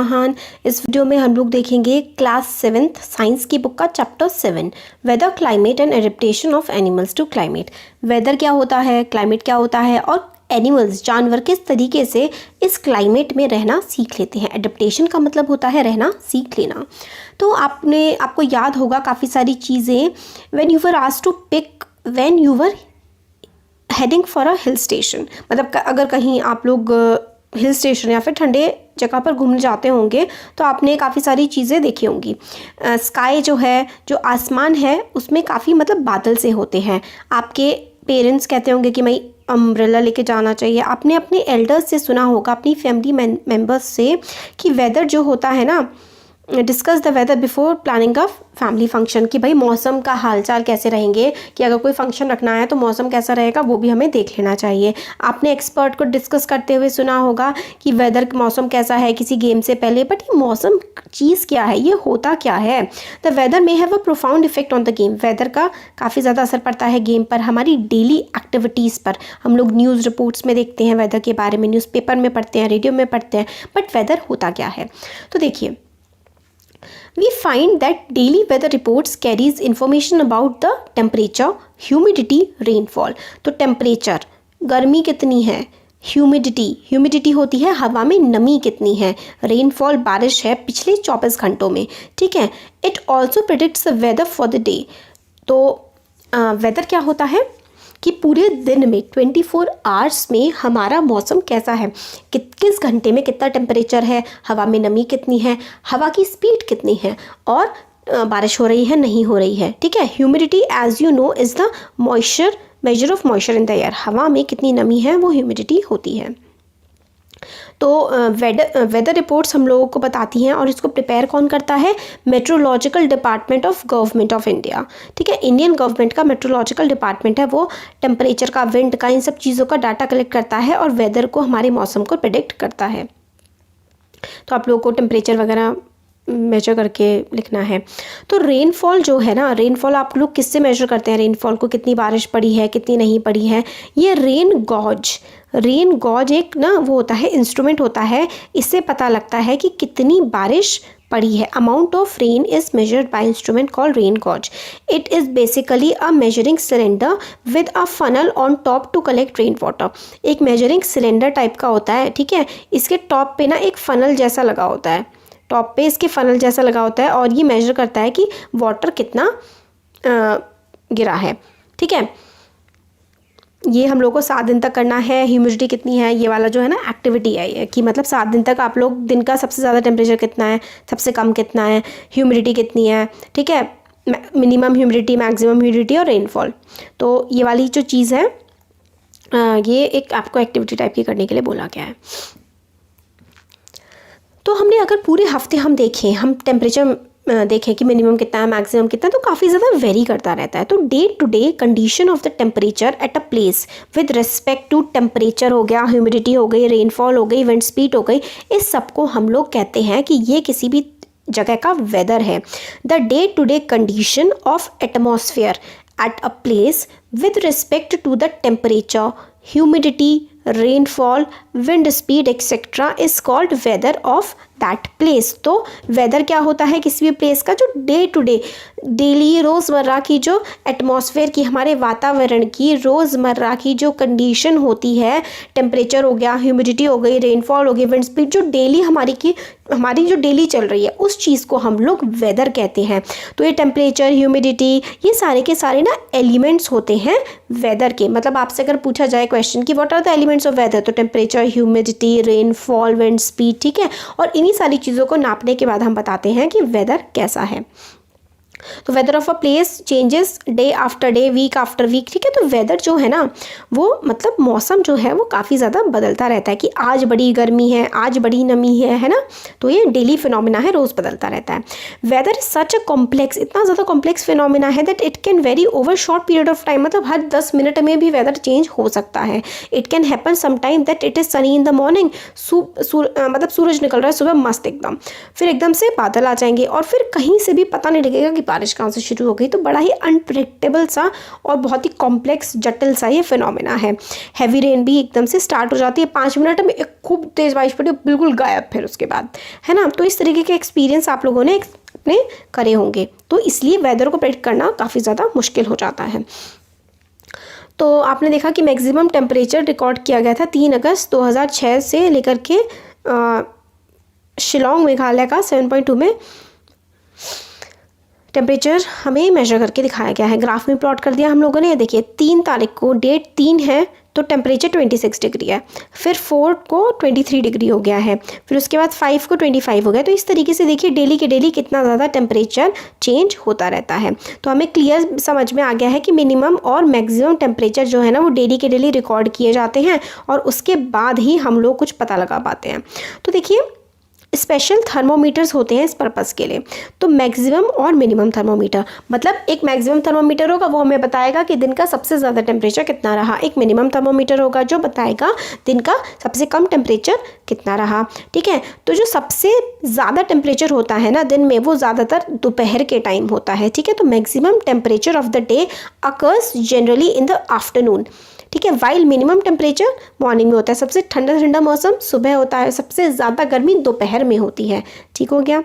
महान। इस वीडियो में हम लोग देखेंगे क्लास 7th साइंस की बुक का chapter 7 weather climate and adaptation of animals to climate. Weather क्या होता है, क्लाइमेट क्या होता है और एनिमल्स जानवर किस तरीके से इस क्लाइमेट में रहना सीख लेते हैं। एडेप्टेशन का मतलब होता है रहना सीख लेना। तो आपको याद होगा काफ़ी सारी चीज़ें। When you were asked to pick when you were heading for a hill station, मतलब अगर कहीं आप लोग हिल स्टेशन या फिर ठंडे जगह पर घूमने जाते होंगे तो आपने काफ़ी सारी चीज़ें देखी होंगी। स्काई जो है, जो आसमान है, उसमें काफ़ी मतलब बादल से होते हैं। आपके पेरेंट्स कहते होंगे कि भाई अम्ब्रेला लेके जाना चाहिए। आपने अपने एल्डर्स से सुना होगा, अपनी फैमिली मेम्बर्स से, कि वेदर जो होता है ना, discuss the weather before planning a family function, कि भाई मौसम का हालचाल कैसे रहेंगे, कि अगर कोई फंक्शन रखना है तो मौसम कैसा रहेगा वो भी हमें देख लेना चाहिए। आपने एक्सपर्ट को डिस्कस करते हुए सुना होगा कि वेदर मौसम कैसा है किसी गेम से पहले, बट ये मौसम चीज़ क्या है, ये होता क्या है। The weather may have a profound effect on the game. Weather का काफ़ी ज़्यादा असर पड़ता है गेम पर, हमारी डेली एक्टिविटीज़ पर। हम लोग न्यूज़ रिपोर्ट्स में देखते हैं वेदर के बारे में, न्यूज़पेपर में पढ़ते हैं, रेडियो में पढ़ते हैं, बट वेदर होता क्या है। तो देखिए, we find that daily weather reports carries information about the temperature, humidity, rainfall। तो टेम्परेचर, गर्मी कितनी है, ह्यूमिडिटी होती है हवा में नमी कितनी है, रेनफॉल बारिश है पिछले 24 घंटों में, ठीक है। It also predicts the weather for the day. तो वेदर क्या होता है कि पूरे दिन में 24 आवर्स में हमारा मौसम कैसा है, किस घंटे में कितना टेम्परेचर है, हवा में नमी कितनी है, हवा की स्पीड कितनी है, और बारिश हो रही है नहीं हो रही है, ठीक है। Humidity as you know is the moisture, measure of moisture in the air. हवा में कितनी नमी है वो ह्यूमिडिटी होती है। तो वेदर रिपोर्ट्स हम लोगों को बताती हैं, और इसको प्रिपेयर कौन करता है, meteorological department of government of India, ठीक है। इंडियन गवर्नमेंट का मेट्रोलॉजिकल डिपार्टमेंट है, वो टेम्परेचर का, विंड का, इन सब चीज़ों का डाटा कलेक्ट करता है और वेदर को, हमारे मौसम को प्रेडिक्ट करता है। तो आप लोगों को टेम्परेचर वगैरह मेजर करके लिखना है। तो रेनफॉल जो है ना, रेनफॉल आप लोग किससे मेजर करते हैं, रेनफॉल को, कितनी बारिश पड़ी है कितनी नहीं पड़ी है। ये रेन गॉज एक ना वो होता है, इंस्ट्रूमेंट होता है, इससे पता लगता है कि कितनी बारिश पड़ी है। Amount of rain is measured by instrument called rain gauge. It is basically a measuring cylinder with a funnel on top to collect rain water. एक मेजरिंग सिलेंडर टाइप का होता है, ठीक है। इसके टॉप पे ना एक फनल जैसा लगा होता है, टॉप पे इसके फनल जैसा लगा होता है, और ये मेजर करता है कि वाटर कितना गिरा है, ठीक है। ये हम लोग को 7 दिन तक करना है। ह्यूमिडिटी कितनी है, ये वाला जो है ना एक्टिविटी है ये, कि मतलब 7 दिन तक आप लोग, दिन का सबसे ज़्यादा टेम्परेचर कितना है, सबसे कम कितना है, ह्यूमिडिटी कितनी है, ठीक है, मिनिमम ह्यूमिडिटी, मैक्सिमम ह्यूमिडिटी और रेनफॉल। तो ये वाली जो चीज़ है, ये एक आपको एक्टिविटी टाइप की करने के लिए बोला गया है। तो हमने अगर पूरे हफ्ते हम देखें, हम टेम्परेचर देखें कि मिनिमम कितना है, मैक्सिमम कितना है, तो काफ़ी ज़्यादा वेरी करता रहता है। तो day to day condition of the temperature at a place with respect to temperature हो गया, ह्यूमिडिटी हो गई, रेनफॉल हो गई, विंड स्पीड हो गई, इस सबको हम लोग कहते हैं कि ये किसी भी जगह का वेदर है। The day to day condition of atmosphere at a place with respect to the temperature, humidity, rainfall, wind speed etcetera is called weather of that place. तो वेदर क्या होता है किसी भी प्लेस का, जो डे टू डे, डेली रोज़मर्रा की जो एटमॉस्फेयर की, हमारे वातावरण की रोज़मर्रा की जो कंडीशन होती है, टेम्परेचर हो गया, ह्यूमिडिटी हो गई, रेनफॉल हो गई, विंड स्पीड, जो डेली हमारी जो डेली चल रही है, उस चीज़ को हम लोग वेदर कहते हैं। तो ये टेम्परेचर, ह्यूमिडिटी, ये सारे के सारे ना एलिमेंट्स होते हैं वेदर के। मतलब आपसे अगर पूछा जाए क्वेश्चन कि what are the elements of weather, तो temperature, humidity, rainfall, wind speed, ठीक है। और इन्हीं सारी चीज़ों को नापने के बाद हम बताते हैं कि वेदर कैसा है। तो weather of a place changes day after day, week after week, ठीक है। तो वेदर जो है ना, वो मतलब मौसम जो है वो काफ़ी ज़्यादा बदलता रहता है, कि आज बड़ी गर्मी है, आज बड़ी नमी है ना। तो ये डेली फिनोमिना है, रोज़ बदलता रहता है। Weather is such a complex, इतना ज़्यादा कॉम्प्लेक्स फिनोमिना है that it can vary over short period of time. मतलब हर 10 मिनट में भी वेदर चेंज हो सकता है। It can happen sometime that it is Sunny in the morning, मतलब सूरज निकल रहा है सुबह मस्त एकदम, फिर एकदम से बादल आ जाएंगे, और फिर कहीं से भी पता नहीं लगेगा कि बारिश कहाँ से शुरू हो गई। तो बड़ा ही अनप्रेडिक्टेबल सा और बहुत ही कॉम्प्लेक्स जटिल सा ये फिनोमेना है। हैवी रेन भी एकदम से स्टार्ट हो जाती है, 5 मिनट में एक खूब तेज़ बारिश पड़ी, बिल्कुल गायब फिर उसके बाद, है ना। तो इस तरीके के एक्सपीरियंस आप लोगों ने अपने करे होंगे, तो इसलिए वेदर को प्रेडिक्ट करना काफ़ी ज़्यादा मुश्किल हो जाता है। तो आपने देखा कि मैक्सिमम टेम्परेचर रिकॉर्ड किया गया था 3 अगस्त 2006 से लेकर के शिलोंग मेघालय का 7.2 में टेम्परेचर हमें मेजर करके दिखाया गया है। ग्राफ में प्लॉट कर दिया हम लोगों ने। देखिए 3 तारीख को, डेट 3 है तो टेम्परेचर 26 डिग्री है, फिर 4 को 23 डिग्री हो गया है, फिर उसके बाद 5 को 25 हो गया। तो इस तरीके से देखिए डेली के डेली कितना ज़्यादा टेम्परेचर चेंज होता रहता है। तो हमें क्लियर समझ में आ गया है कि मिनिमम और मैक्सिमम टेम्परेचर जो है ना वो डेली के डेली रिकॉर्ड किए जाते हैं और उसके बाद ही हम लोग कुछ पता लगा पाते हैं। तो देखिए स्पेशल थर्मोमीटर्स होते हैं इस पर्पज़ के लिए। तो मैक्सिमम और मिनिमम थर्मोमीटर, मतलब एक मैक्सिमम थर्मोमीटर होगा वो हमें बताएगा कि दिन का सबसे ज़्यादा टेम्परेचर कितना रहा, एक मिनिमम थर्मोमीटर होगा जो बताएगा दिन का सबसे कम टेम्परेचर कितना रहा। ठीक है, तो जो सबसे ज़्यादा टेम्परेचर होता है ना दिन में वो ज़्यादातर दोपहर के टाइम होता है। ठीक है, तो maximum temperature of the day occurs generally in the afternoon. ठीक है, वाइल मिनिमम टेम्परेचर मॉर्निंग में होता है। सबसे ठंडा ठंडा मौसम सुबह होता है, सबसे ज़्यादा गर्मी दोपहर में होती है। ठीक हो गया।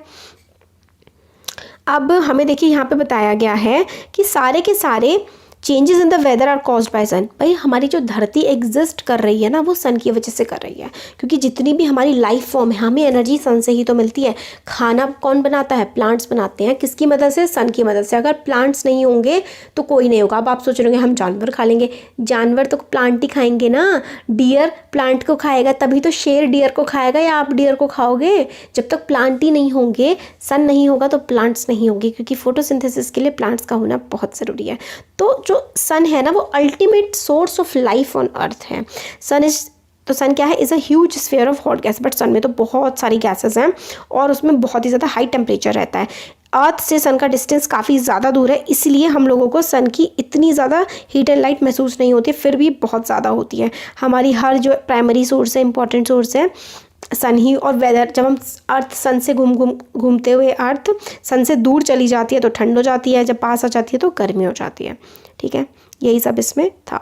अब हमें देखिए यहाँ पे बताया गया है कि सारे के सारे changes in the weather are caused by sun. भाई हमारी जो धरती एग्जिस्ट कर रही है ना वो सन की वजह से कर रही है, क्योंकि जितनी भी हमारी लाइफ फॉर्म है हमें एनर्जी सन से ही तो मिलती है। खाना कौन बनाता है? प्लांट्स बनाते हैं। किसकी मदद से? सन की मदद से। अगर प्लांट्स नहीं होंगे तो कोई नहीं होगा। अब आप सोच रहे होंगे हम जानवर खा लेंगे, जानवर तो प्लांट ही खाएंगे ना। डियर प्लांट को खाएगा तभी तो शेर डियर को खाएगा, या आप डियर को खाओगे? जब तक प्लांट ही नहीं होंगे, सन नहीं होगा तो प्लांट्स नहीं होंगे, क्योंकि फोटोसिंथेसिस के लिए प्लांट्स का होना बहुत ज़रूरी है। तो जो सन है ना वो ultimate source of life on earth है। सन क्या है? Is a huge sphere of hot gas. But sun में तो बहुत सारी गैसेस हैं और उसमें बहुत ही ज़्यादा हाई टेम्परेचर रहता है। अर्थ से सन का डिस्टेंस काफ़ी ज़्यादा दूर है, इसलिए हम लोगों को सन की इतनी ज़्यादा हीट एंड लाइट महसूस नहीं होती, फिर भी बहुत ज़्यादा होती है। हमारी हर जो प्राइमरी सोर्स है, इंपॉर्टेंट सोर्स है सन ही। और वेदर जब हम अर्थ सन से घूमते हुए अर्थ सन से दूर चली जाती है तो ठंड हो जाती है, जब पास आ जाती है तो गर्मी हो जाती है। ठीक है, यही सब इसमें था।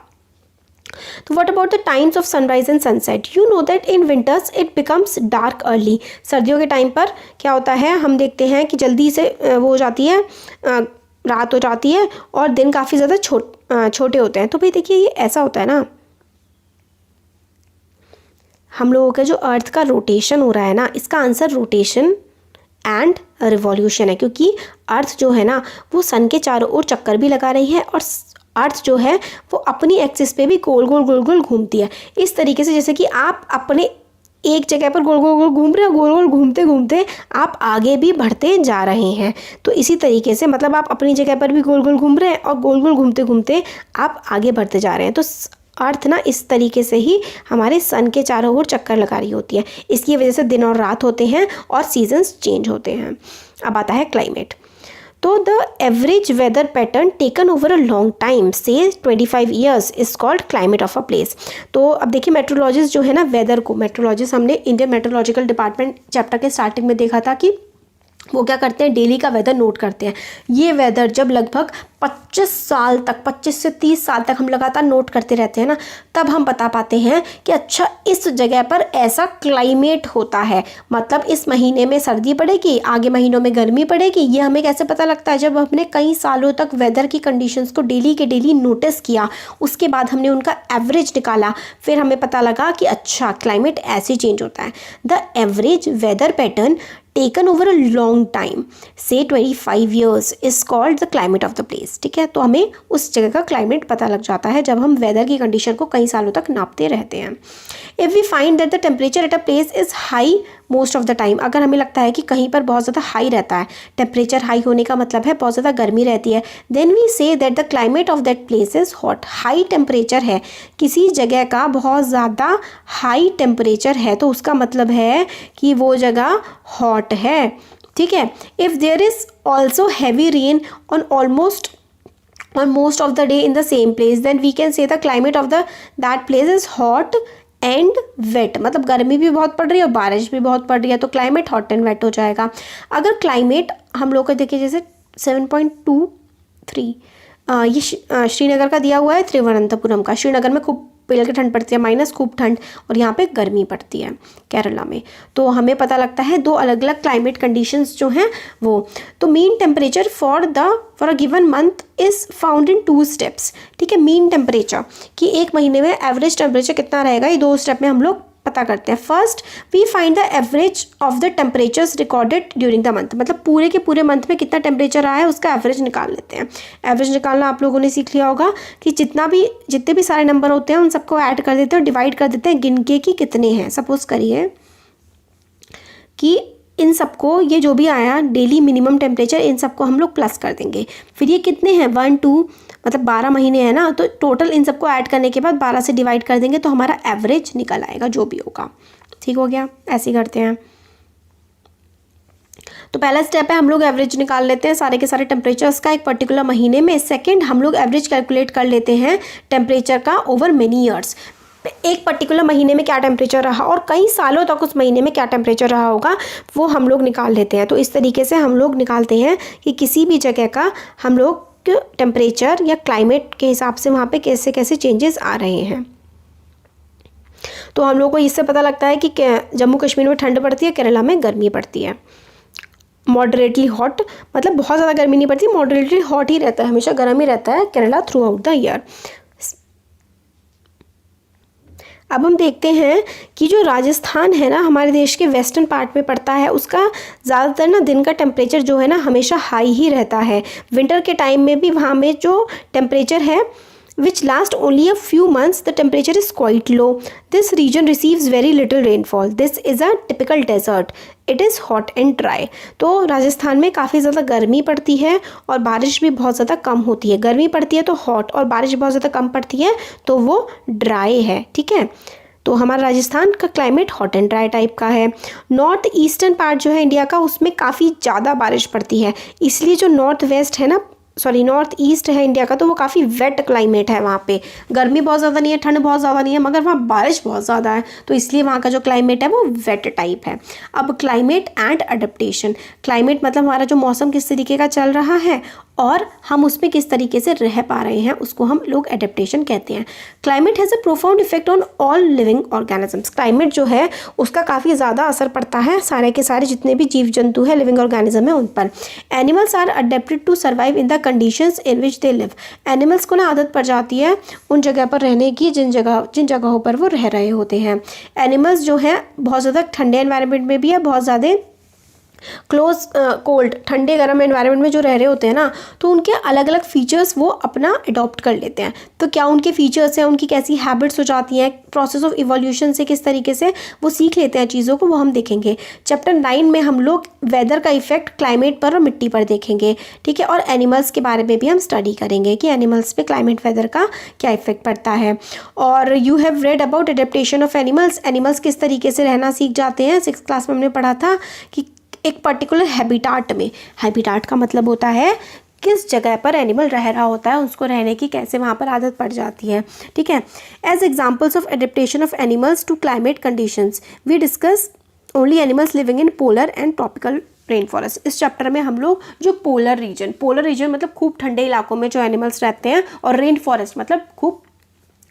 तो what about the times of sunrise and sunset? You know that in winters it becomes dark early. सर्दियों के टाइम पर क्या होता है, हम देखते हैं कि जल्दी से वो हो जाती है, रात हो जाती है और दिन काफ़ी ज़्यादा छोटे होते हैं। तो भाई देखिए ये ऐसा होता है ना, हम लोगों का जो अर्थ का रोटेशन हो रहा है ना, इसका आंसर रोटेशन एंड रिवॉल्यूशन है, क्योंकि अर्थ जो है ना वो सन के चारों ओर चक्कर भी लगा रही है और अर्थ जो है वो अपनी एक्सिस पे भी गोल गोल गोल गोल घूमती है। इस तरीके से जैसे कि आप अपने एक जगह पर गोल गोल गोल घूम रहे हो, गोल गोल घूमते घूमते आप आगे भी बढ़ते जा रहे हैं। तो इसी तरीके से मतलब आप अपनी जगह पर भी गोल गोल घूम रहे हैं और गोल गोल घूमते घूमते आप आगे बढ़ते जा रहे हैं। तो अर्थ ना इस तरीके से ही हमारे सन के चारों ओर चक्कर लगा रही होती है। इसकी वजह से दिन और रात होते हैं और सीजन्स चेंज होते हैं। अब आता है क्लाइमेट। तो the average weather pattern taken over a long time से 25 years is called climate of a place. तो अब देखिए मेट्रोलॉजिस्ट जो है ना वेदर को, मेट्रोलॉजिस्ट हमने इंडियन मेट्रोलॉजिकल डिपार्टमेंट चैप्टर के स्टार्टिंग में देखा था कि वो क्या करते हैं, डेली का वेदर नोट करते हैं। ये वेदर जब लगभग 25 साल तक, 25 से 30 साल तक हम लगातार नोट करते रहते हैं ना, तब हम बता पाते हैं कि अच्छा इस जगह पर ऐसा क्लाइमेट होता है, मतलब इस महीने में सर्दी पड़ेगी, आगे महीनों में गर्मी पड़ेगी। ये हमें कैसे पता लगता है? जब हमने कई सालों तक वेदर की कंडीशंस को डेली के डेली नोटिस किया, उसके बाद हमने उनका एवरेज निकाला, फिर हमें पता लगा कि अच्छा क्लाइमेट ऐसे चेंज होता है। The average weather pattern taken over a long time से 25 years is called the climate of the place. ठीक है, तो हमें उस जगह का क्लाइमेट पता लग जाता है जब हम वेदर की कंडीशन को कई सालों तक नापते रहते हैं। If we find that the temperature at a place is high most of the time, अगर हमें लगता है कि कहीं पर बहुत ज़्यादा हाई रहता है, टेम्परेचर हाई होने का मतलब है बहुत ज़्यादा गर्मी रहती है, then we say that the climate of that place is hot. High temperature है, किसी जगह का बहुत ज़्यादा हाई टेम्परेचर है तो उसका मतलब है कि वो जगह हॉट है। ठीक है, if there is also heavy rain on most of the day in the same place, then we can say the climate of that place is hot and wet। मतलब गर्मी भी बहुत पड़ रही है और बारिश भी बहुत पड़ रही है तो क्लाइमेट हॉट एंड वेट हो जाएगा। अगर क्लाइमेट हम लोग को देखिए जैसे 7.23। ये श्रीनगर का दिया हुआ है, त्रिवनंतपुरम का। श्रीनगर में खूब पिघल के ठंड पड़ती है, माइनस खूब ठंड, और यहाँ पे गर्मी पड़ती है केरला में। तो हमें पता लगता है दो अलग अलग क्लाइमेट कंडीशंस जो हैं वो। तो mean temperature for a given month is found in 2 steps. ठीक है, मीन टेम्परेचर कि एक महीने में एवरेज टेम्परेचर कितना रहेगा, ये 2 स्टेप में हम लोग पता करते हैं। First we find the average of the temperatures recorded during the month, मतलब पूरे के पूरे मंथ में कितना टेम्परेचर आया है उसका एवरेज निकाल लेते हैं। एवरेज निकालना आप लोगों ने सीख लिया होगा कि जितने भी सारे नंबर होते हैं उन सबको ऐड कर देते हैं, डिवाइड कर देते हैं गिन के कि कितने हैं। सपोज करिए कि इन सबको, ये जो भी आया डेली मिनिमम टेम्परेचर, इन सबको हम लोग प्लस कर देंगे। फिर ये कितने हैं, 1 2 मतलब 12 महीने हैं ना, तो टोटल इन सबको ऐड करने के बाद 12 से डिवाइड कर देंगे तो हमारा एवरेज निकल आएगा जो भी होगा। ठीक हो गया, ऐसे ही करते हैं। तो पहला स्टेप है हम लोग एवरेज निकाल लेते हैं सारे के सारे टेम्परेचर्स का एक पर्टिकुलर महीने में। सेकंड, हम लोग एवरेज कैलकुलेट कर लेते हैं टेम्परेचर का ओवर मेनी ईयर्स, एक पर्टिकुलर महीने में क्या टेम्परेचर रहा और कई सालों तक उस महीने में क्या टेम्परेचर रहा होगा वो हम लोग निकाल लेते हैं। तो इस तरीके से हम लोग निकालते हैं कि किसी भी जगह का हम लोग टेम्परेचर या क्लाइमेट के हिसाब से वहाँ पे कैसे कैसे चेंजेस आ रहे हैं। तो हम लोग को इससे पता लगता है कि जम्मू कश्मीर में ठंड पड़ती है, केरला में गर्मी पड़ती है। मॉडरेटली हॉट मतलब बहुत ज़्यादा गर्मी नहीं पड़ती, मॉडरेटली हॉट ही रहता है, हमेशा गर्म ही रहता है Kerala through out the year. अब हम देखते हैं कि जो राजस्थान है ना हमारे देश के वेस्टर्न पार्ट में पड़ता है, उसका ज़्यादातर ना दिन का टेम्परेचर जो है ना हमेशा हाई ही रहता है। विंटर के टाइम में भी वहाँ में जो टेम्परेचर है which last only a few months, the temperature is quite low. This region receives very little rainfall. This is a typical desert. It is hot and dry. तो राजस्थान में काफ़ी ज़्यादा गर्मी पड़ती है और बारिश भी बहुत ज़्यादा कम होती है। गर्मी पड़ती है तो हॉट, और बारिश बहुत ज़्यादा कम पड़ती है तो वो ड्राई है। ठीक है, तो हमारा राजस्थान का climate hot and dry type का है। नॉर्थ ईस्टर्न पार्ट जो है इंडिया का, उसमें काफ़ी ज़्यादा बारिश पड़ती है, इसलिए जो नॉर्थ वेस्ट है ना, नॉर्थ ईस्ट है इंडिया का, तो वो काफ़ी वेट क्लाइमेट है। वहाँ पे गर्मी बहुत ज़्यादा नहीं है, ठंड बहुत ज़्यादा नहीं है, मगर वहाँ बारिश बहुत ज़्यादा है, तो इसलिए वहाँ का जो क्लाइमेट है वो वेट टाइप है। अब क्लाइमेट एंड अडेप्टेशन, क्लाइमेट मतलब हमारा जो मौसम किस तरीके का चल रहा है और हम उसमें किस तरीके से रह पा रहे हैं, उसको हम लोग एडेप्टेशन कहते हैं। Climate has a profound effect on all living organisms, climate जो है उसका काफ़ी ज़्यादा असर पड़ता है सारे के सारे जितने भी जीव जंतु है, लिविंग ऑर्गेनिज्म है, उन पर। Animals are adapted to survive in the conditions in which they live, animals को ना आदत पड़ जाती है उन जगह पर रहने की जिन जगहों पर वो रह रहे होते हैं। एनिमल्स जो है बहुत ज़्यादा ठंडे एनवायरनमेंट में भी है, बहुत ज़्यादा क्लोज कोल्ड ठंडे गर्म एनवायरनमेंट में जो रह रहे होते हैं ना, तो उनके अलग अलग फीचर्स वो अपना अडॉप्ट कर लेते हैं। तो क्या उनके फीचर्स हैं, उनकी कैसी हैबिट्स हो जाती हैं, प्रोसेस ऑफ इवोल्यूशन से किस तरीके से वो सीख लेते हैं चीज़ों को, वो हम देखेंगे। चैप्टर 9 में हम लोग वेदर का इफेक्ट क्लाइमेट पर और मिट्टी पर देखेंगे। ठीक है, और एनिमल्स के बारे में भी हम स्टडी करेंगे कि एनिमल्स पे क्लाइमेट वेदर का क्या इफेक्ट पड़ता है। और you have read about adaptation of animals, animals किस तरीके से रहना सीख जाते हैं। 6th क्लास में हमने पढ़ा था कि एक पर्टिकुलर हैबिटाट में, हैबिटाट का मतलब होता है किस जगह पर एनिमल रह रहा होता है, उसको रहने की कैसे वहाँ पर आदत पड़ जाती है। ठीक है, as examples of adaptation of animals to climate conditions we discuss only animals living in polar and tropical rain forest. इस चैप्टर में हम लोग जो पोलर रीजन मतलब खूब ठंडे इलाकों में जो एनिमल्स रहते हैं, और रेन फॉरेस्ट मतलब खूब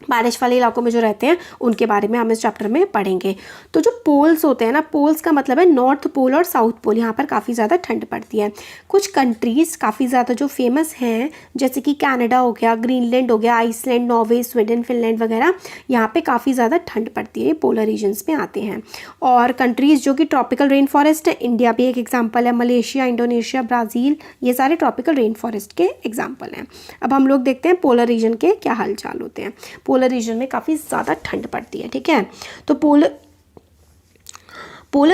बारिश वाले इलाकों में जो रहते हैं, उनके बारे में हम इस चैप्टर में पढ़ेंगे। तो जो पोल्स होते हैं ना, पोल्स का मतलब है नॉर्थ पोल और साउथ पोल, यहाँ पर काफ़ी ज़्यादा ठंड पड़ती है। कुछ कंट्रीज़ काफ़ी ज़्यादा जो फेमस हैं, जैसे कि कनाडा हो गया, ग्रीनलैंड हो गया, आइसलैंड, नॉर्वे, स्वीडन, फिनलैंड वगैरह, यहाँ पे काफ़ी ज़्यादा ठंड पड़ती है, पोलर रीजन्स में आते हैं। और कंट्रीज़ जो कि ट्रॉपिकल रेन फॉरेस्ट है, इंडिया भी एक एग्जाम्पल है, मलेशिया, इंडोनेशिया, ब्राज़ील, ये सारे ट्रॉपिकल रेन फॉरेस्ट के एग्जाम्पल हैं। अब हम लोग देखते हैं पोलर रीजन के क्या हाल चाल होते हैं। पोलर रीजन में काफ़ी ज़्यादा ठंड पड़ती है। ठीक है, तो polar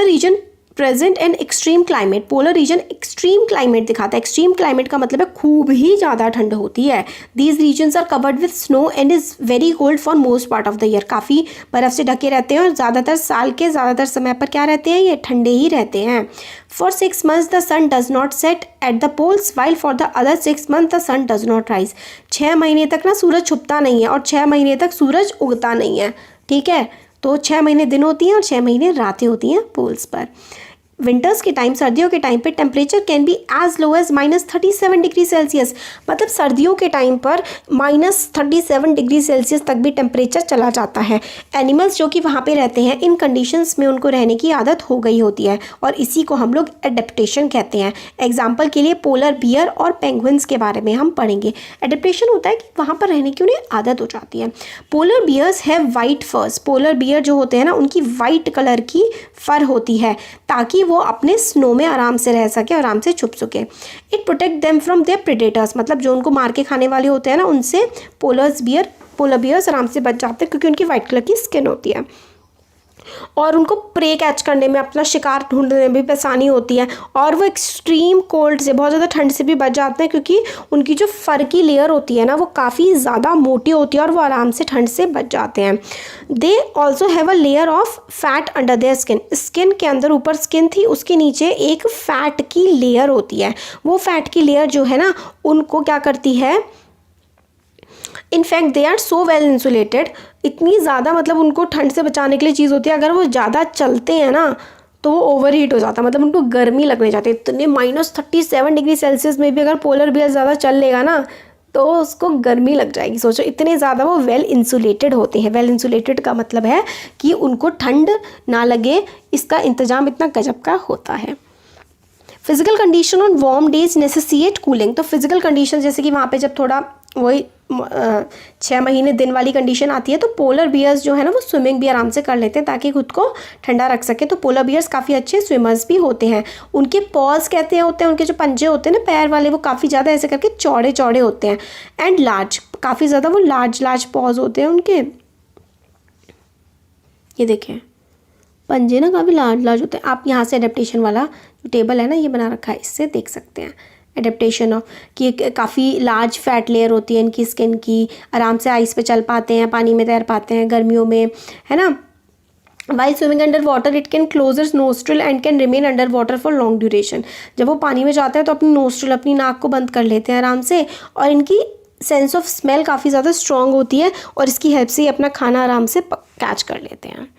region present and extreme climate, polar region extreme climate दिखाता है। एक्सट्रीम क्लाइमेट का मतलब है खूब ही ज़्यादा ठंड होती है। These regions are covered with snow and is very cold for most part of the year, काफ़ी बर्फ़ से ढके रहते हैं और ज़्यादातर साल के ज़्यादातर समय पर क्या रहते हैं, ये ठंडे ही रहते हैं। For 6 months the sun does not set at the poles while for the other 6 months the sun does not rise, 6 महीने तक ना सूरज छुपता नहीं है और 6 महीने तक सूरज उगता नहीं है। ठीक है, तो 6 महीने दिन होती हैं और 6 महीने रातें होती हैं पोल्स पर। विंटर्स के टाइम, सर्दियों के टाइम पे temperature can be as low as -37 degree Celsius. मतलब सर्दियों के टाइम पर -37 डिग्री सेल्सियस तक भी टेम्परेचर चला जाता है। एनिमल्स जो कि वहाँ पे रहते हैं, इन कंडीशंस में उनको रहने की आदत हो गई होती है और इसी को हम लोग एडेप्टेशन कहते हैं। एग्जाम्पल के लिए पोलर बियर और पेंगुइन्स के बारे में हम पढ़ेंगे। एडेप्टेशन होता है कि वहाँ पर रहने की उन्हें आदत हो जाती है। पोलर बियर्स हैव वाइट फर्स। पोलर बियर जो होते हैं ना, उनकी वाइट कलर की फर होती है ताकि वो अपने स्नो में आराम से रह सके, आराम से छुप सके। It protect them from their predators. मतलब जो उनको मार के खाने वाले होते हैं ना, उनसे पोलर बियर्स आराम से बच जाते हैं क्योंकि उनकी वाइट कलर की स्किन होती है और उनको प्रे कैच करने में, अपना शिकार ढूंढने में भी आसानी होती है। और वो एक्सट्रीम कोल्ड से, बहुत ज़्यादा ठंड से भी बच जाते हैं क्योंकि उनकी जो फर की लेयर होती है ना, वो काफ़ी ज़्यादा मोटी होती है और वो आराम से ठंड से बच जाते हैं। They also have a layer of fat under their skin. Skin के अंदर, ऊपर स्किन थी, उसके नीचे एक फैट की लेयर होती है। वो फैट की लेयर जो है ना, उनको क्या करती है, in fact they are so well insulated. इतनी ज़्यादा, मतलब उनको ठंड से बचाने के लिए चीज़ होती है। अगर वो ज़्यादा चलते हैं ना तो वो ओवर हीट हो जाता है, मतलब उनको गर्मी लगने जाती है। इतने -37 डिग्री सेल्सियस में भी अगर पोलर बियर ज़्यादा चल लेगा ना तो उसको गर्मी लग जाएगी। सोचो, इतने ज़्यादा वो वेल इंसुलेटेड होते हैं। वेल इंसुलेटेड का मतलब है कि उनको ठंड ना लगे, इसका इंतज़ाम इतना गजब का होता है। Physical condition on warm days necessitate cooling. तो फिजिकल कंडीशन जैसे कि वहाँ पे जब थोड़ा वही 6 महीने दिन वाली कंडीशन आती है तो पोलर बियर्स जो है ना, वो स्विमिंग भी आराम से कर लेते हैं ताकि खुद को ठंडा रख सके। तो पोलर बियर्स काफ़ी अच्छे स्विमर्स भी होते हैं। उनके पॉज कहते हैं होते हैं, उनके जो पंजे होते हैं ना पैर वाले, वो काफ़ी ज़्यादा ऐसे करके चौड़े चौड़े होते हैं। एंड लार्ज, काफ़ी ज़्यादा वो लार्ज पॉज होते हैं उनके। ये देखें, पंजे ना काफ़ी लार्ज होते हैं। आप यहाँ से एडेप्टेशन वाला जो टेबल है ना, ये बना रखा है, इससे देख सकते हैं एडेप्टेशन ऑफ कि काफ़ी लार्ज फैट लेयर होती है इनकी स्किन की। आराम से आइस पे चल पाते हैं, पानी में तैर पाते हैं गर्मियों में, है ना। While swimming under water it can close it's nostril and can remain under water for long duration. जब वो पानी में जाते हैं तो अपनी नोस्ट्रिल, अपनी नाक को बंद कर लेते हैं आराम से, और इनकी सेंस ऑफ स्मेल काफ़ी ज़्यादा स्ट्रॉन्ग होती है और इसकी हेल्प से ये अपना खाना आराम से कैच कर लेते हैं।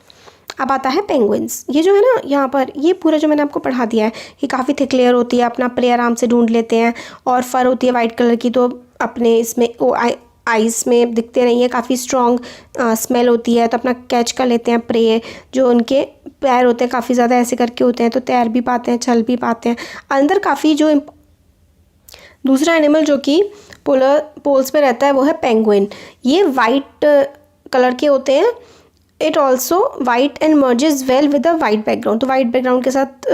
अब आता है पेंगुइन्स। ये जो है ना, यहाँ पर ये पूरा जो मैंने आपको पढ़ा दिया है, ये काफ़ी थिक लेयर होती है, अपना प्रे आराम से ढूंढ लेते हैं और फर होती है वाइट कलर की, तो अपने इसमें वो आइस में दिखते नहीं है, काफ़ी स्ट्रॉन्ग स्मेल होती है, तो अपना कैच कर लेते हैं प्रे। जो उनके पैर होते हैं काफ़ी ज़्यादा ऐसे करके होते हैं, तो तैर भी पाते हैं, चल भी पाते हैं। अंदर काफ़ी जो दूसरा एनिमल जो कि पोल्स पे रहता है वो है पेंगुइन। ये वाइट कलर के होते हैं। It also white and merges well with a white background. तो वाइट बैकग्राउंड के साथ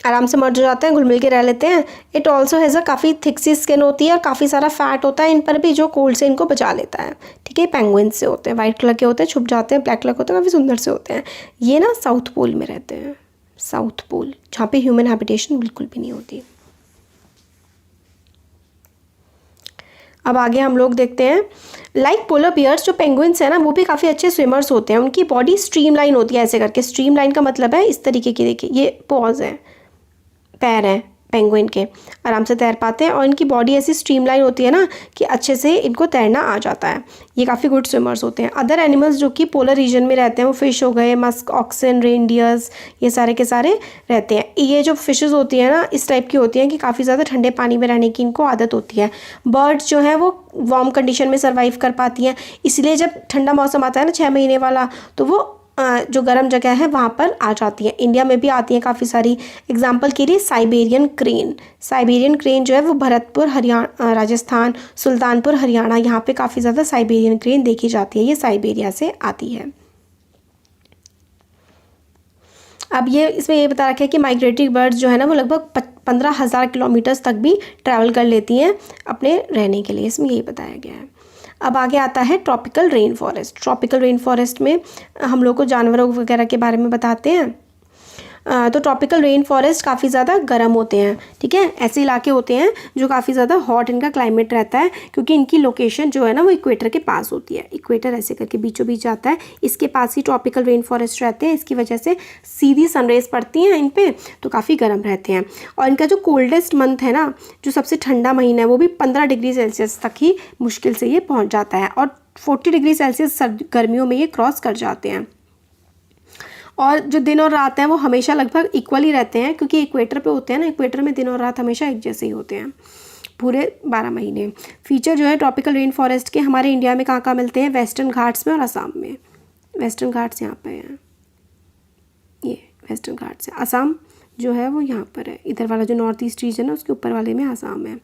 आराम से मर्ज हो जाते हैं, घुल मिल के रह लेते हैं। इट ऑल्सो हैज़ अ काफ़ी थिक सी स्किन होती है और काफ़ी सारा फैट होता है इन पर भी, जो कोल्ड से इनको बचा लेता है। ठीक है, पेंगुइन से होते हैं, वाइट कलर के होते हैं, छुप जाते हैं, ब्लैक कलर के होते हैं, काफ़ी सुंदर से होते हैं। ये ना साउथ पोल में रहते हैं, साउथ पोल, जहाँ पे ह्यूमन हैबिटेशन बिल्कुल भी नहीं होती। अब आगे हम लोग देखते हैं, लाइक पोलर बियर्स, जो पेंगुइन्स है ना, वो भी काफ़ी अच्छे स्विमर्स होते हैं। उनकी बॉडी स्ट्रीमलाइन होती है ऐसे करके। स्ट्रीमलाइन का मतलब है इस तरीके की, देखिए ये पॉज है, पैर हैं पेंगुइन के, आराम से तैर पाते हैं और इनकी बॉडी ऐसी स्ट्रीमलाइन होती है ना कि अच्छे से इनको तैरना आ जाता है। ये काफ़ी गुड स्विमर्स होते हैं। अदर एनिमल्स जो कि पोलर रीजन में रहते हैं, वो फिश हो गए, मस्क ऑक्सन, रेनडियर्स, ये सारे के सारे रहते हैं। ये जो फिशेस होती हैं ना, इस टाइप की होती हैं कि काफ़ी ज़्यादा ठंडे पानी में रहने की इनको आदत होती है। बर्ड्स जो हैं वो वार्म कंडीशन में सर्वाइव कर पाती हैं, इसलिए जब ठंडा मौसम आता है ना 6 महीने वाला, तो वो जो गर्म जगह है वहाँ पर आ जाती है। इंडिया में भी आती हैं काफ़ी सारी। एग्जांपल के लिए साइबेरियन क्रेन। साइबेरियन क्रेन जो है वो भरतपुर हरियाणा, राजस्थान, सुल्तानपुर हरियाणा, यहाँ पे काफ़ी ज़्यादा साइबेरियन क्रेन देखी जाती है। ये साइबेरिया से आती है। अब ये इसमें ये बता रखा है कि माइग्रेटरी बर्ड्स जो है ना, वो लगभग 15,000 किलोमीटर्स तक भी ट्रैवल कर लेती हैं अपने रहने के लिए। इसमें यही बताया गया है। अब आगे आता है tropical rain forest. Tropical rain forest में हम लोग को जानवरों वगैरह के बारे में बताते हैं। तो ट्रॉपिकल रेन फॉरेस्ट काफ़ी ज़्यादा गर्म होते हैं। ठीक है, ऐसे इलाके होते हैं जो काफ़ी ज़्यादा हॉट इनका क्लाइमेट रहता है, क्योंकि इनकी लोकेशन जो है ना वो इक्वेटर के पास होती है। इक्वेटर ऐसे करके बीचों बीच आता है, इसके पास ही ट्रॉपिकल रेन फॉरेस्ट रहते हैं। इसकी वजह से सीधी सनरेज पड़ती हैं इन पर, तो काफ़ी गर्म रहते हैं। और इनका जो कोल्डेस्ट मंथ है ना, जो सबसे ठंडा महीना है, वो भी 15 डिग्री सेल्सियस तक ही मुश्किल से ये पहुँच जाता है, और 40 डिग्री सेल्सियस गर्मियों में ये क्रॉस कर जाते हैं। और जो दिन और रात हैं वो हमेशा लगभग इक्वल ही रहते हैं, क्योंकि इक्वेटर पे होते हैं ना, इक्वेटर में दिन और रात हमेशा एक जैसे ही होते हैं पूरे 12 महीने। फीचर जो है ट्रॉपिकल रेन फॉरेस्ट के हमारे इंडिया में कहाँ कहाँ मिलते हैं, वेस्टर्न घाट्स में और असम में। वेस्टर्न घाट्स यहाँ पे हैं, ये वेस्टर्न घाट्स है। असम जो है वो यहाँ पर है, इधर वाला जो नॉर्थ ईस्ट रीजन है उसके ऊपर वाले में असम है,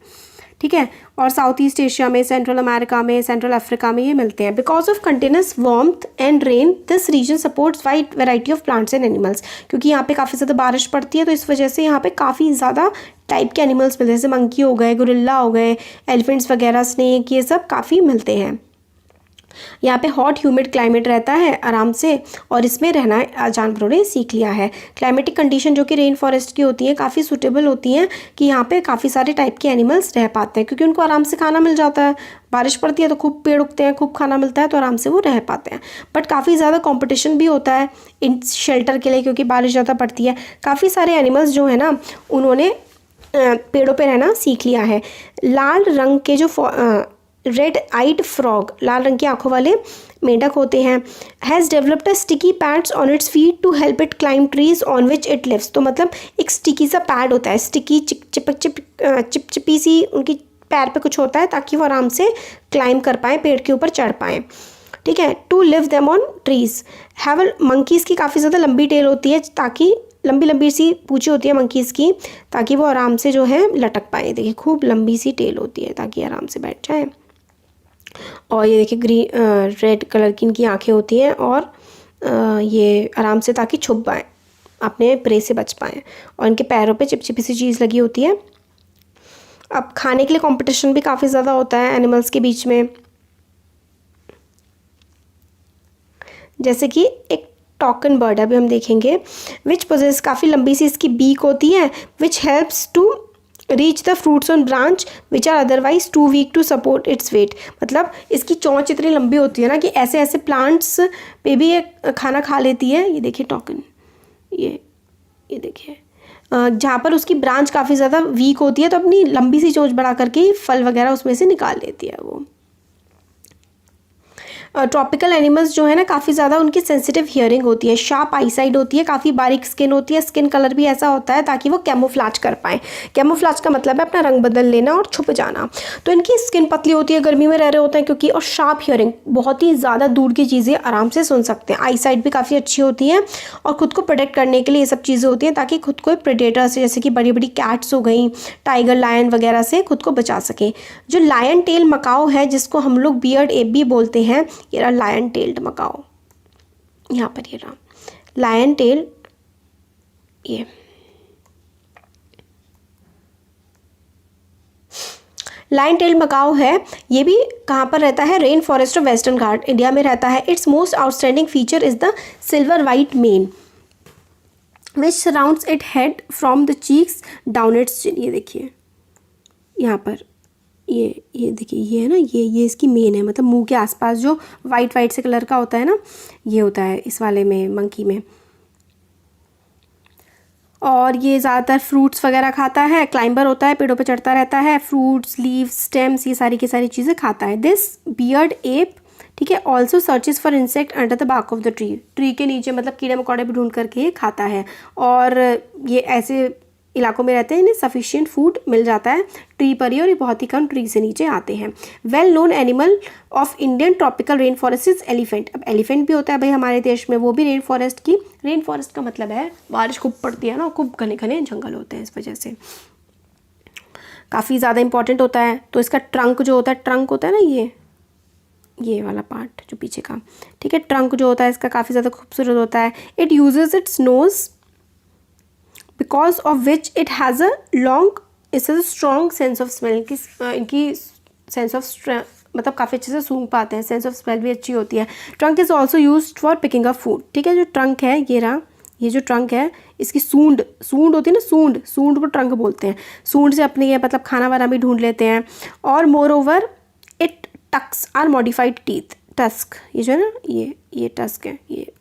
ठीक है। और साउथ ईस्ट एशिया में, सेंट्रल अमेरिका में, सेंट्रल अफ्रीका में ये मिलते हैं। Because of continuous warmth and rain this region supports wide variety of plants and animals. क्योंकि यहाँ पे काफ़ी ज़्यादा बारिश पड़ती है तो इस वजह से यहाँ पे काफ़ी ज़्यादा टाइप के एनिमल्स मिलते हैं, जैसे मंकी हो गए, गोरिल्ला हो गए, एलिफेंट्स वगैरह, स्नेक, ये सब काफ़ी मिलते हैं। यहाँ पे हॉट ह्यूमिड क्लाइमेट रहता है आराम से, और इसमें रहना जानवरों ने सीख लिया है। क्लाइमेटिक कंडीशन जो कि रेन फॉरेस्ट की होती हैं काफ़ी सूटेबल होती हैं कि यहाँ पे काफ़ी सारे टाइप के एनिमल्स रह पाते हैं, क्योंकि उनको आराम से खाना मिल जाता है। बारिश पड़ती है तो खूब पेड़ उगते हैं, खूब खाना मिलता है, तो आराम से वो रह पाते हैं। बट काफ़ी ज़्यादा कॉम्पिटिशन भी होता है इन शेल्टर के लिए, क्योंकि बारिश ज़्यादा पड़ती है। काफ़ी सारे एनिमल्स जो है ना उन्होंने पेड़ों पे रहना सीख लिया है। लाल रंग के जो रेड आइड फ्रॉग, लाल रंग की आंखों वाले मेंढक होते हैं, has developed a sticky pads on its feet to help it climb trees on which it lives. तो मतलब एक स्टिकी सा पैड होता है, स्टिकी चिपचिपी सी उनकी पैर पे कुछ होता है ताकि वो आराम से क्लाइम कर पाएँ, पेड़ के ऊपर चढ़ पाएँ, ठीक है। To live them on trees. Have monkeys की काफ़ी ज़्यादा लंबी टेल होती है, ताकि लंबी लंबी सी पूंछी होती है मंकीज़ की, ताकि वो आराम से जो है लटक पाए। देखिए खूब लंबी सी टेल होती है ताकि आराम से बैठ जाए। और ये देखिए रेड कलर की इनकी आंखें होती हैं, और ये आराम से ताकि छुप पाएँ, अपने प्रे से बच पाएँ। और इनके पैरों पे चिपचिपी सी चीज़ लगी होती है। अब खाने के लिए कंपटीशन भी काफ़ी ज़्यादा होता है एनिमल्स के बीच में, जैसे कि एक टॉकन बर्ड अभी हम देखेंगे, विच पोजेस, काफ़ी लंबी सी इसकी बीक होती है, which helps to reach the fruits on branch which are otherwise too weak to support its weight. मतलब इसकी चोंच इतनी लंबी होती है ना कि ऐसे ऐसे प्लांट्स पे भी ये खाना खा लेती है। ये देखिए टॉकन, ये देखिए जहाँ पर उसकी ब्रांच काफ़ी ज़्यादा वीक होती है तो अपनी लंबी सी चोंच बढ़ा करके फल वगैरह उसमें से निकाल लेती है वो। ट्रॉपिकल एनिमल्स जो है ना काफ़ी ज़्यादा उनकी सेंसिटिव हियरिंग होती है, शार्प आईसाइट होती है, काफ़ी बारीक स्किन होती है, स्किन कलर भी ऐसा होता है ताकि वो कैमोफ्लाज कर पाएँ। कैमोफ्लाज का मतलब है अपना रंग बदल लेना और छुप जाना। तो इनकी स्किन पतली होती है, गर्मी में रह रहे होते हैं क्योंकि, और शार्प हियरिंग, बहुत ही ज़्यादा दूर की चीज़ें आराम से सुन सकते हैं। आईसाइट भी काफ़ी अच्छी होती है, और ख़ुद को प्रोटेक्ट करने के लिए ये सब चीज़ें होती हैं ताकि खुद को प्रेडेटर से, जैसे कि बड़ी बड़ी कैट्स हो गई, टाइगर, लायन वगैरह से खुद को बचा सकें। जो लायन टेल मकाओ है, जिसको हम लोग बियर्ड एप भी बोलते हैं, ये रहा लायन टेल्ड मकाओ, यहाँ पर ये रहा लायन टेल। ये लायन टेल मकाओ है, ये भी कहाँ पर रहता है, rain forest of western Ghat, India में रहता है। Its most outstanding feature is the silver white mane which surrounds it head from the cheeks down its chin. ये देखिए यहाँ पर ये देखिए, ये है ना, ये इसकी मेन है, मतलब मुंह के आसपास जो वाइट वाइट से कलर का होता है ना, ये होता है इस वाले में, मंकी में। और ये ज़्यादातर फ्रूट्स वगैरह खाता है, क्लाइंबर होता है, पेड़ों पे चढ़ता रहता है, फ्रूट्स, लीव्स, स्टेम्स, ये सारी की सारी चीज़ें खाता है। दिस बियर्ड एप, ठीक है, also searches for insect under the bark of the tree. Tree के नीचे मतलब कीड़े मकोड़े भी ढूंढ करके ये खाता है, और ये ऐसे इलाकों में रहते हैं, इन्हें सफिशिएंट फूड मिल जाता है ट्री पर ही, और ये बहुत ही कम ट्री से नीचे आते हैं। Well known animal of Indian tropical rain forest is elephant. अब एलिफेंट भी होता है भाई हमारे देश में, वो भी रेन फॉरेस्ट की, रेन फॉरेस्ट का मतलब है बारिश खूब पड़ती है ना, खूब घने घने जंगल होते हैं, इस वजह से काफ़ी ज़्यादा इंपॉर्टेंट होता है। तो इसका ट्रंक जो होता है, ट्रंक होता है ना, ये वाला पार्ट जो पीछे का, ठीक है, ट्रंक जो होता है इसका काफ़ी ज़्यादा खूबसूरत होता है। It uses its nose because of which it has a strong sense of smell। इनकी सेंस ऑफ मतलब काफ़ी अच्छे से सूंघ पाते हैं, सेंस ऑफ स्मेल भी अच्छी होती है। Trunk is also used for picking up food, ठीक है। जो ट्रंक है ये रहा, ये जो ट्रंक है इसकी सूंड होती है ना, सूंड को ट्रंक बोलते हैं। सूंड से अपने ये मतलब खाना वाना भी ढूंढ लेते हैं। और moreover it tusks are modified teeth, tusk, ये जो है ना, ये टस्क है, ये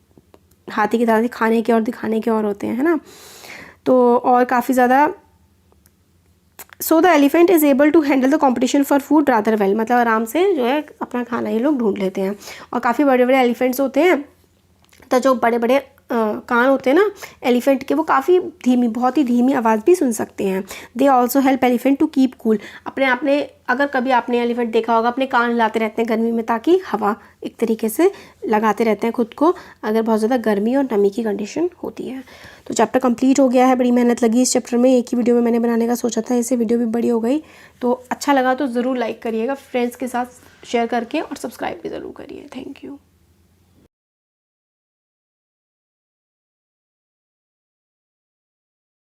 हाथी की तरह से खाने के और दिखाने के और होते हैं, है ना। तो और काफ़ी ज़्यादा, so the elephant is able to handle the competition for food rather well, मतलब आराम से जो है अपना खाना ये लोग ढूंढ लेते हैं। और काफ़ी बड़े बड़े एलिफेंट्स होते हैं, तो जो बड़े बड़े कान होते हैं ना एलिफेंट के, वो काफ़ी धीमी, बहुत ही धीमी आवाज़ भी सुन सकते हैं। They also help elephant to keep cool. अपने आपने अगर कभी आपने एलिफेंट देखा होगा, अपने कान हिलाते रहते हैं गर्मी में ताकि हवा एक तरीके से लगाते रहते हैं खुद को, अगर बहुत ज़्यादा गर्मी और नमी की कंडीशन होती है। तो चैप्टर कंप्लीट हो गया है। बड़ी मेहनत लगी इस चैप्टर में, एक ही वीडियो में मैंने बनाने का सोचा था, इससे वीडियो भी बड़ी हो गई। तो अच्छा लगा तो ज़रूर लाइक करिएगा, फ्रेंड्स के साथ शेयर करके, और सब्सक्राइब भी ज़रूर करिए। Thank you.